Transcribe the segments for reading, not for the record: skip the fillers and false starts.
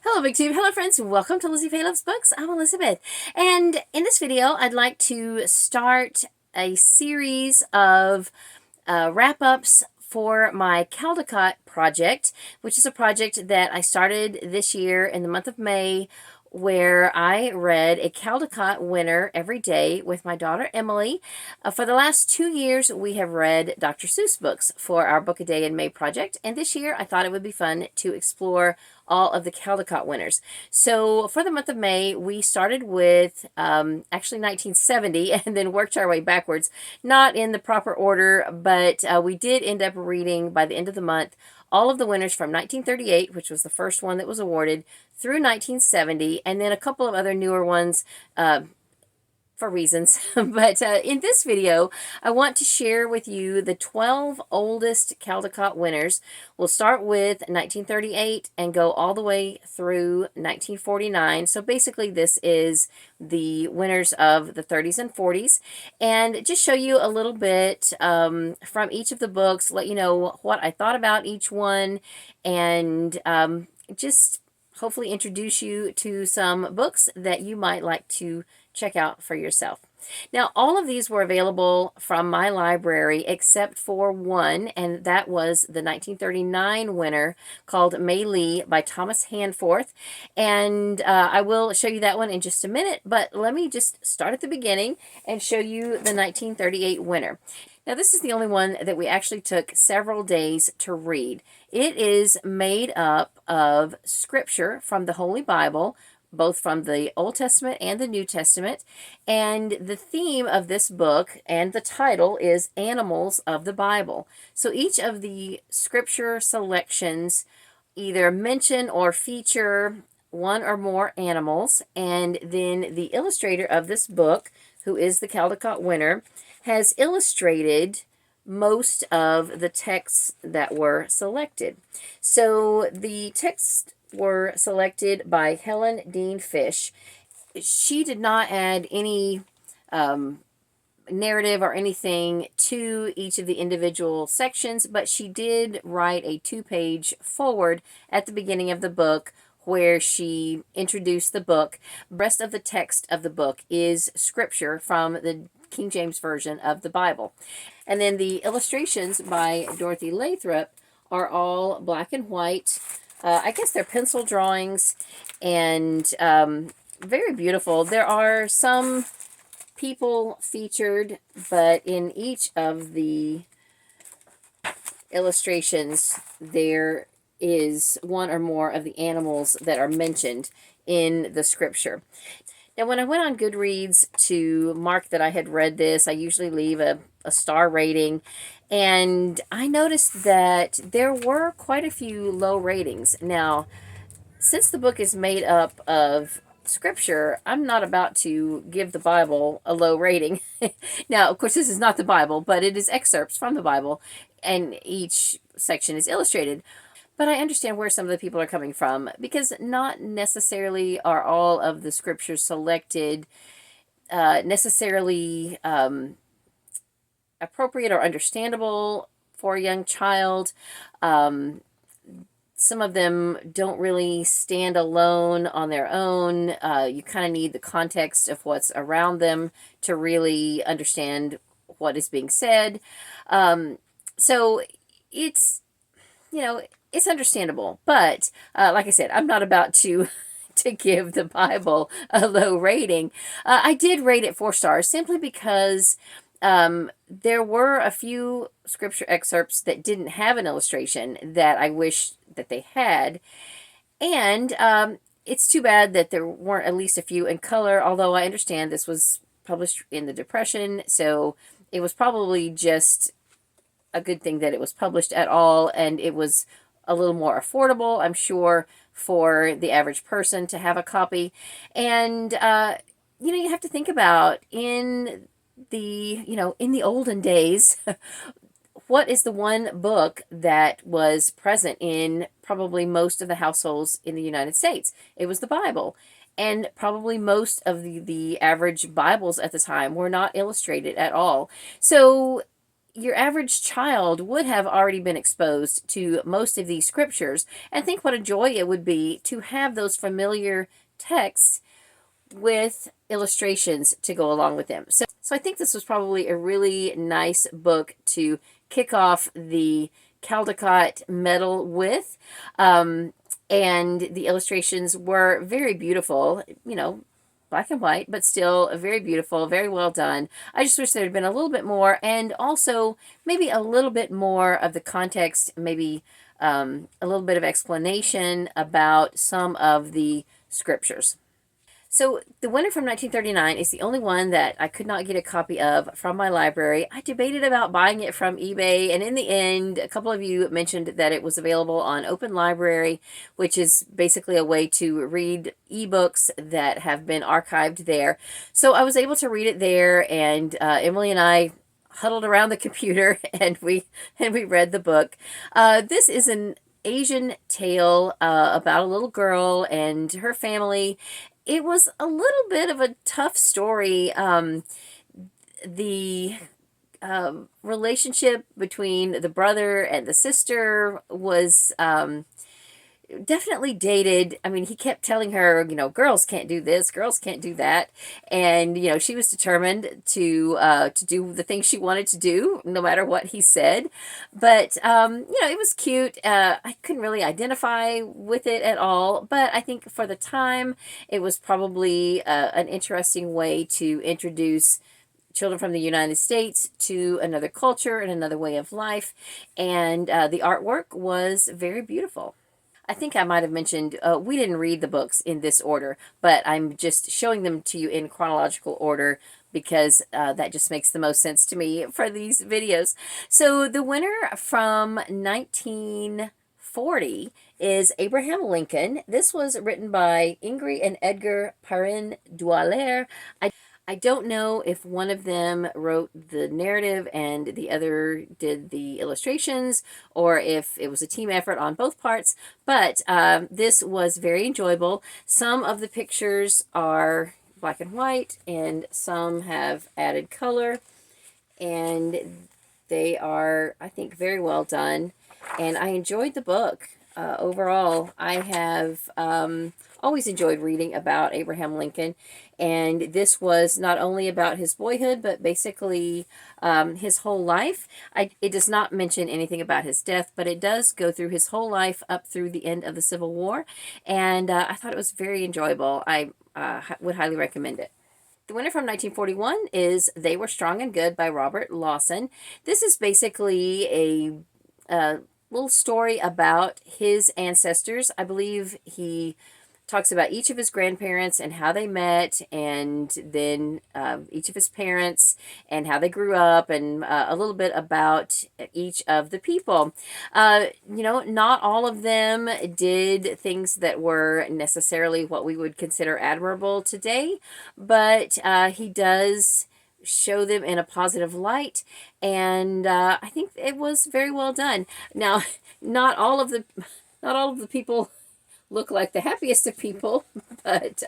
Hello, BookTube. Hello, friends. Welcome to Lizzie Faye Loves Books. I'm Elizabeth. And in this video, I'd like to start a series of wrap-ups for my Caldecott project, which is a project that I started this year in the month of May, where I read a Caldecott winner every day with my daughter Emily. For the last 2 years, we have read Dr. Seuss books for our Book a Day in May project, and this year I thought it would be fun to explore all of the Caldecott winners. So for the month of May, we started with actually 1970 and then worked our way backwards, not in the proper order, but we did end up reading by the end of the month all of the winners from 1938, which was the first one that was awarded, through 1970, and then a couple of other newer ones for reasons. But in this video, I want to share with you the 12 oldest Caldecott winners. We'll start with 1938 and go all the way through 1949. So basically, this is the winners of the 30s and 40s, and just show you a little bit from each of the books, let you know what I thought about each one, and just hopefully introduce you to some books that you might like to check out for yourself. Now, all of these were available from my library except for one, and that was the 1939 winner called Mei Lei by Thomas Handforth. And I will show you that one in just a minute, but let me just start at the beginning and show you the 1938 winner. Now, this is the only one that we actually took several days to read. It is made up of scripture from the Holy Bible, both from the Old Testament and the New Testament. And the theme of this book and the title is Animals of the Bible. So each of the scripture selections either mention or feature one or more animals. And then the illustrator of this book, who is the Caldecott winner, has illustrated most of the texts that were selected. So the texts were selected by Helen Dean Fish. She did not add any narrative or anything to each of the individual sections, but she did write a 2-page foreword at the beginning of the book where she introduced the book. The rest of the text of the book is scripture from the King James Version of the Bible. And then the illustrations by Dorothy Lathrop are all black and white. I guess they're pencil drawings, and very beautiful. There are some people featured, but in each of the illustrations, there is one or more of the animals that are mentioned in the scripture. Now, when I went on Goodreads to mark that I had read this, I usually leave a star rating, and I noticed that there were quite a few low ratings. Now, since the book is made up of scripture, I'm not about to give the Bible a low rating. Now, of course, this is not the Bible, but it is excerpts from the Bible, and each section is illustrated. But I understand where some of the people are coming from, because not necessarily are all of the scriptures selected necessarily appropriate or understandable for a young child. Some of them don't really stand alone on their own. You kind of need the context of what's around them to really understand what is being said. So it's, it's understandable, but like I said, I'm not about to give the Bible a low rating. I did rate it 4 stars simply because there were a few scripture excerpts that didn't have an illustration that I wish that they had, and it's too bad that there weren't at least a few in color, although I understand this was published in the Depression, so it was probably just a good thing that it was published at all, and it was a little more affordable, I'm sure, for the average person to have a copy. And you have to think about in the olden days, what is the one book that was present in probably most of the households in the United States? It was the Bible. And probably most of the average Bibles at the time were not illustrated at all. So your average child would have already been exposed to most of these scriptures, and think what a joy it would be to have those familiar texts with illustrations to go along with them. So I think this was probably a really nice book to kick off the Caldecott medal with. And the illustrations were very beautiful, you know, black and white, but still very beautiful, very well done. I just wish there had been a little bit more, and also maybe a little bit more of the context, maybe a little bit of explanation about some of the scriptures. So the winner from 1939 is the only one that I could not get a copy of from my library. I debated about buying it from eBay, and in the end, a couple of you mentioned that it was available on Open Library, which is basically a way to read ebooks that have been archived there. So I was able to read it there, and Emily and I huddled around the computer and we read the book. This is an Asian tale about a little girl and her family. It was a little bit of a tough story. The relationship between the brother and the sister was definitely dated. I mean, he kept telling her, you know, girls can't do this, girls can't do that, and you know, she was determined to do the things she wanted to do, no matter what he said. But you know, it was cute. I couldn't really identify with it at all, but I think for the time, it was probably an interesting way to introduce children from the United States to another culture and another way of life, and the artwork was very beautiful. I think I might have mentioned we didn't read the books in this order, but I'm just showing them to you in chronological order because that just makes the most sense to me for these videos. So the winner from 1940 is Abraham Lincoln. This was written by Ingri and Edgar Parin. I don't know if one of them wrote the narrative and the other did the illustrations, or if it was a team effort on both parts, but this was very enjoyable. Some of the pictures are black and white, and some have added color, and they are, I think, very well done, and I enjoyed the book. Overall, I have always enjoyed reading about Abraham Lincoln, and this was not only about his boyhood, but basically his whole life. It does not mention anything about his death, but it does go through his whole life up through the end of the Civil War, and I thought it was very enjoyable. I would highly recommend it. The winner from 1941 is They Were Strong and Good by Robert Lawson. This is basically a little story about his ancestors. I believe he talks about each of his grandparents and how they met, and then each of his parents and how they grew up, and a little bit about each of the people. You know, not all of them did things that were necessarily what we would consider admirable today, but he does show them in a positive light, and I think it was very well done. Now, not all of the people look like the happiest of people, but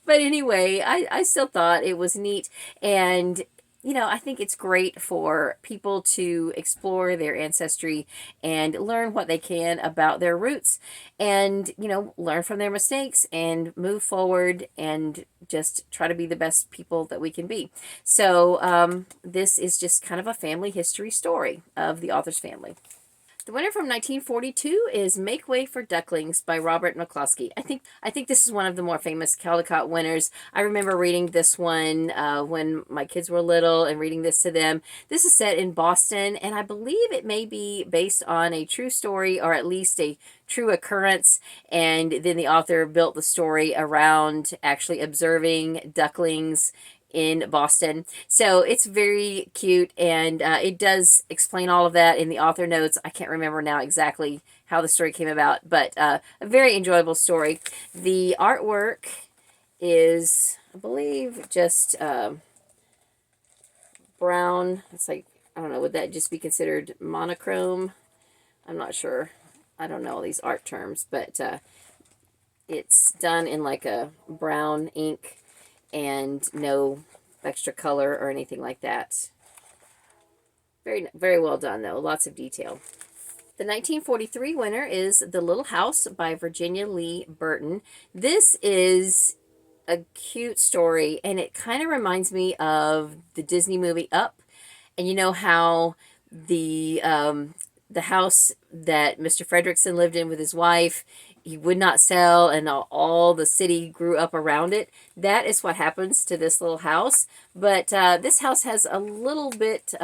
anyway, I still thought it was neat, and you know, I think it's great for people to explore their ancestry and learn what they can about their roots, and you know, learn from their mistakes and move forward and just try to be the best people that we can be. So this is just kind of a family history story of the author's family. The winner from 1942 is Make Way for Ducklings by Robert McCloskey. I think this is one of the more famous Caldecott winners. I remember reading this one when my kids were little and reading this to them. This is set in Boston, and I believe it may be based on a true story, or at least a true occurrence, and then the author built the story around actually observing ducklings in Boston. So it's very cute, and it does explain all of that in the author notes. I can't remember now exactly how the story came about, but a very enjoyable story. The artwork is, I believe, just brown. It's like, I don't know, would that just be considered monochrome? I'm not sure. I don't know all these art terms, but it's done in like a brown ink and no extra color or anything like that. Very, very well done, though. Lots of detail. The 1943 winner is The Little House by Virginia Lee Burton. This is a cute story, and it kind of reminds me of the Disney movie Up. And you know how the house that Mr. Fredrickson lived in with his wife, he would not sell, and all the city grew up around it. That is what happens to this little house. But this house has a little bit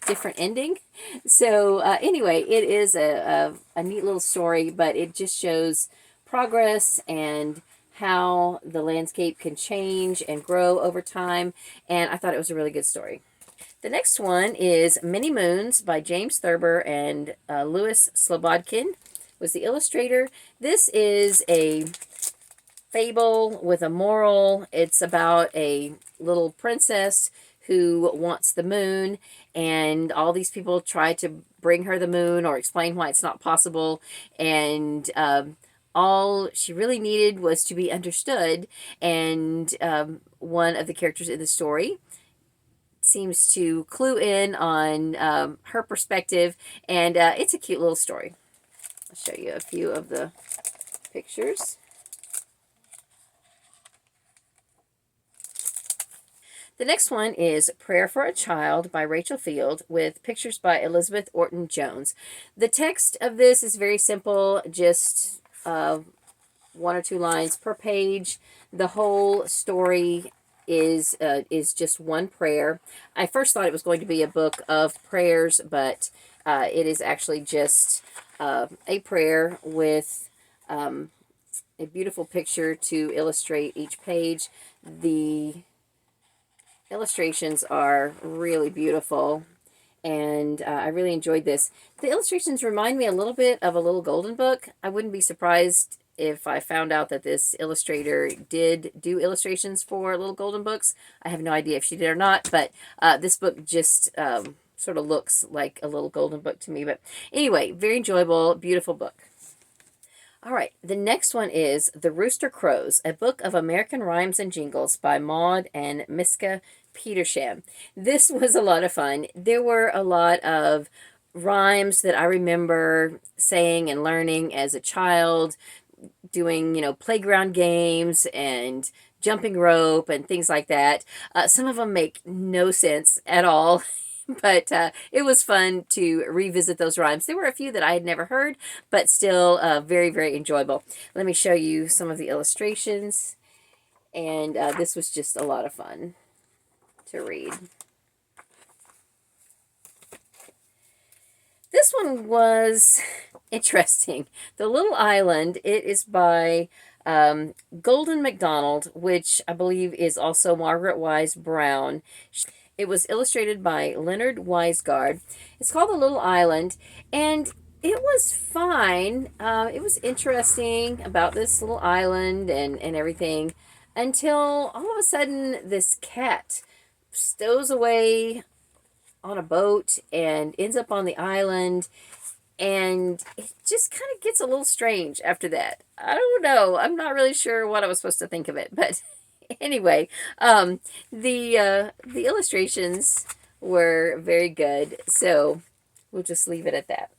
different ending. So anyway, it is a neat little story, but it just shows progress and how the landscape can change and grow over time. And I thought it was a really good story. The next one is Many Moons by James Thurber and Louis Slobodkin was the illustrator. This is a fable with a moral. It's about a little princess who wants the moon, and all these people try to bring her the moon or explain why it's not possible, and all she really needed was to be understood. And one of the characters in the story seems to clue in on her perspective, and it's a cute little story. I'll show you a few of the pictures. The next one is Prayer for a Child by Rachel Field with pictures by Elizabeth Orton Jones. The text of this is very simple, just 1 or 2 lines per page. The whole story is just one prayer. I first thought it was going to be a book of prayers, but it is actually just a prayer with a beautiful picture to illustrate each page. The illustrations are really beautiful, and I really enjoyed this. The illustrations remind me a little bit of a Little Golden Book. I wouldn't be surprised if I found out that this illustrator did do illustrations for Little Golden Books. I have no idea if she did or not, but this book just sort of looks like a Little Golden Book to me. But anyway, very enjoyable, beautiful book. All right, the next one is The Rooster Crows, a book of American rhymes and jingles by Maud and Miska Petersham. This was a lot of fun. There were a lot of rhymes that I remember saying and learning as a child, doing, playground games and jumping rope and things like that. Some of them make no sense at all. But it was fun to revisit those rhymes. There were a few that I had never heard, but still very, very enjoyable. Let me show you some of the illustrations. And this was just a lot of fun to read. This one was interesting. The Little Island, it is by Golden MacDonald, which I believe is also Margaret Wise Brown. It was illustrated by Leonard Weisgard. It's called The Little Island, and it was fine. It was interesting about this little island and everything, until all of a sudden this cat stows away on a boat and ends up on the island, and it just kind of gets a little strange after that. I don't know. I'm not really sure what I was supposed to think of it, but anyway, the illustrations were very good, so we'll just leave it at that.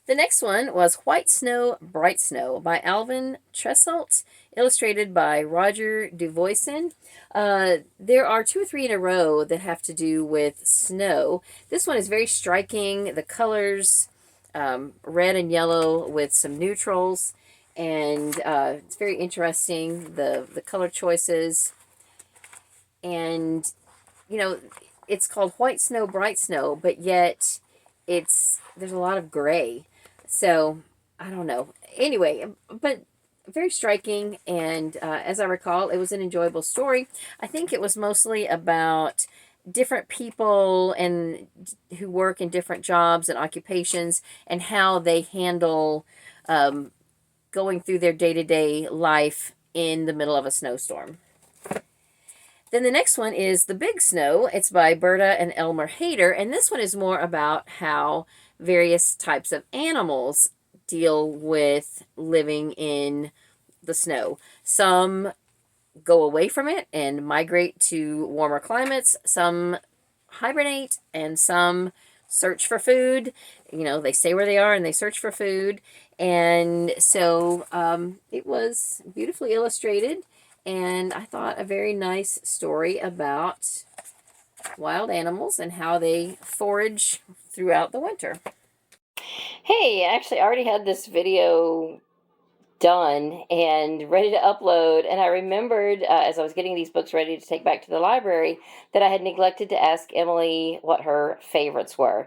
The next one was White Snow, Bright Snow by Alvin Tresselt, illustrated by Roger Duvoisin. There are 2 or 3 in a row that have to do with snow. This one is very striking. The colors, red and yellow with some neutrals. And it's very interesting, the color choices. And, it's called White Snow, Bright Snow, but yet there's a lot of gray. So, I don't know. Anyway, but very striking, and as I recall, it was an enjoyable story. I think it was mostly about different people and who work in different jobs and occupations, and how they handle going through their day-to-day life in the middle of a snowstorm. Then the next one is The Big Snow. It's by Berta and Elmer Hader, and this one is more about how various types of animals deal with living in the snow. Some go away from it and migrate to warmer climates. Some hibernate and some search for food. You know, they stay where they are and they search for food. And so it was beautifully illustrated, and I thought a very nice story about wild animals and how they forage throughout the winter. Hey, actually, I already had this video done and ready to upload, and I remembered as I was getting these books ready to take back to the library that I had neglected to ask Emily what her favorites were.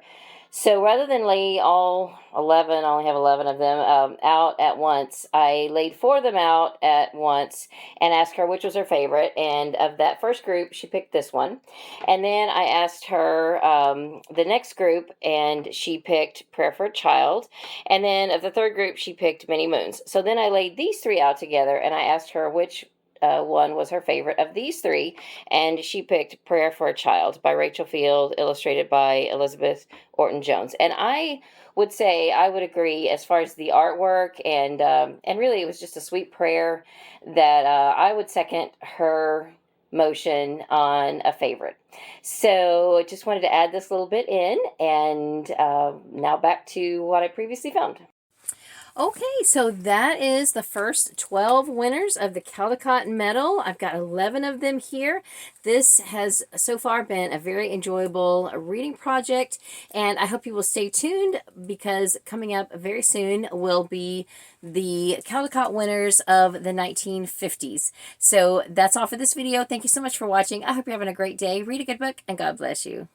So rather than lay all 11, I only have 11 of them, out at once, I laid 4 of them out at once and asked her which was her favorite. And of that first group, she picked this one. And then I asked her the next group, and she picked Prayer for a Child. And then of the third group, she picked Many Moons. So then I laid these 3 out together, and I asked her which one was her favorite of these 3, and she picked Prayer for a Child by Rachel Field, illustrated by Elizabeth Orton Jones. And I would say I would agree as far as the artwork, and really it was just a sweet prayer that I would second her motion on a favorite. So I just wanted to add this little bit in, and now back to what I previously found. Okay, so that is the first 12 winners of the Caldecott medal. I've got 11 of them here. This has so far been a very enjoyable reading project, and I hope you will stay tuned, because coming up very soon will be the Caldecott winners of the 1950s. So that's all for this video. Thank you so much for watching. I hope you're having a great day. Read a good book, and God bless you.